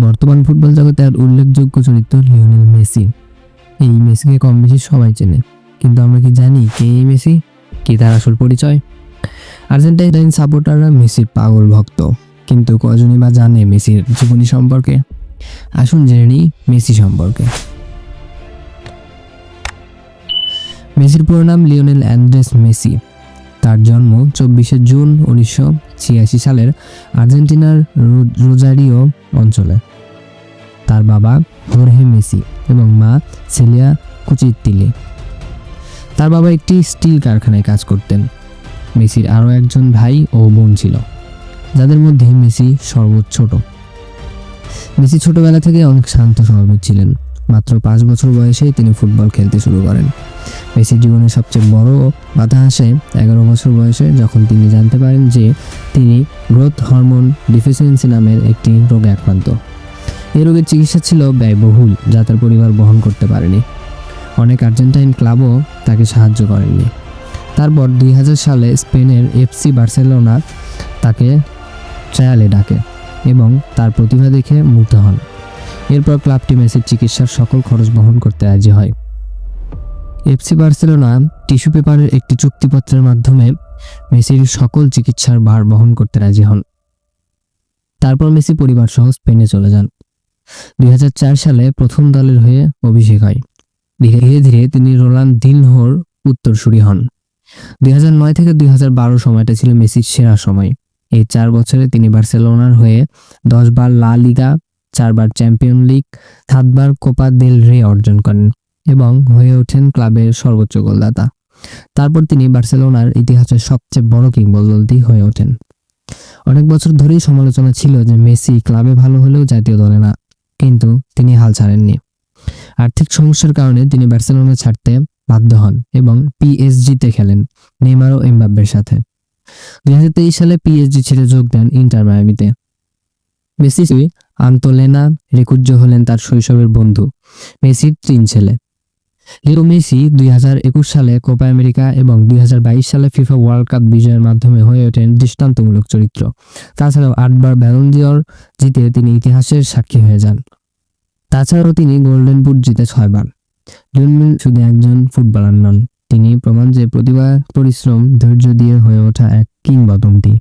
বর্তমান ফুটবল জগতে আর উল্লেখযোগ্য চরিত্র লিওনেল মেসি। এই মেসিকে কম বেশি সবাই চেনে, কিন্তু আমরা কি জানি কে এই মেসি, কি তার আসল পরিচয়? আর্জেন্টাইন সাপোর্টাররা মেসির পাগল ভক্ত, কিন্তু কজনই বা জানে মেসির জীবনী সম্পর্কে? আসুন জেনে নিই মেসি সম্পর্কে। মেসির পুরো নাম লিওনেল অ্যান্দ্রেস মেসি। তার জন্ম 24শে জুন 1986 সালের আর্জেন্টিনার রোজারিও অঞ্চলে। তার বাবা হোর্হে মেসি এবং মা সেলিয়া কুচিত্তিলি। তার বাবা একটি স্টিল কারখানায় কাজ করতেন। মেসির আরও একজন ভাই ও বোন ছিল, যাদের মধ্যে মেসি সর্বছোট। মেসি ছোটবেলা থেকে অনেক শান্ত স্বভাবের ছিলেন। মাত্র 5 বছর বয়সেই তিনি ফুটবল খেলতে শুরু করেন। মেসির জীবনের সবচেয়ে বড় বাধা আসে 11 বছর বয়সে, যখন তিনি জানতে পারেন যে তিনি গ্রোথ হরমোন ডিফিসিয়েন্সি নামের একটি রোগে আক্রান্ত। এই রোগের চিকিৎসা ছিল ব্যয়বহুল, যা তার পরিবার বহন করতে পারেনি। অনেক আর্জেন্টাইন ক্লাবও তাকে সাহায্য করেননি। তারপর 2000 সালে স্পেনের এফসি বার্সেলোনা তাকে ট্রায়ালে ডাকে এবং তার প্রতিভা দেখে মুগ্ধ হন। এরপর ক্লাবটি মেসির চিকিৎসার সকল খরচ বহন করতে রাজি হয়। এফসি বার্সেলোনা টিস্যু পেপারের একটি চুক্তিপত্রের মাধ্যমে মেসির সকল চিকিৎসার ভার বহন করতে রাজি হন। তারপর মেসি পরিবার সহ স্পেনে চলে যান। 2004 সালে প্রথম দলের হয়ে অভিষেক হয়। ধীরে ধীরে তিনি রোনালদিনহোর উত্তরসূরি হন। 2009 থেকে 2012 সময়টা ছিল মেসির সেরা সময়। এই 4 বছরে তিনি বার্সেলোনার হয়ে 10 বার লা লিগা, 4 বার চ্যাম্পিয়ন লিগ, 7 বার কোপা দেল রে অর্জন করেন এবং হয়ে ওঠেন ক্লাবের সর্বোচ্চ গোলদাতা। তারপর তিনি বার্সেলোনার ইতিহাসের সবচেয়ে বড় কিংবদন্তি হয়ে ওঠেন। অনেক বছর ধরেই সমালোচনা ছিল যে মেসি ক্লাবে ভালো হলেও জাতীয় দলে না, কিন্তু তিনি হাল ছাড়েননি। আর্থিক সমস্যার কারণে তিনি বার্সেলোনা ছাড়তে বাধ্য হন এবং পিএসজিতে খেলেন, নেইমার ও এমবাপ্পের সাথে। 2023 সালে পিএসজি ছেড়ে যোগ দেন ইন্টার মায়ামিতে। মেসি আন্তোলেনা রেকুজ্জো হলেন তার শৈশবের বন্ধু। মেসির 3 ছেলে। লিও মেসি 2021 সালে কোপা আমেরিকা এবং 2022 সালে ফিফা ওয়ার্ল্ড কাপ বিজয়ের মাধ্যমে হয়ে ওঠেন দৃষ্টান্তমূলক চরিত্র। তাছাড়াও 8 বার ব্যালন ডি'অর জিতে তিনি ইতিহাসের সাক্ষী হয়ে যান। তাছাড়াও তিনি গোল্ডেন বুট জিতে 6 বার। লিওনেল শুধু একজন ফুটবলার নন, তিনি প্রমাণ যে প্রতিভা, পরিশ্রম, ধৈর্য দিয়ে হয়ে ওঠা এক কিংবদন্তি।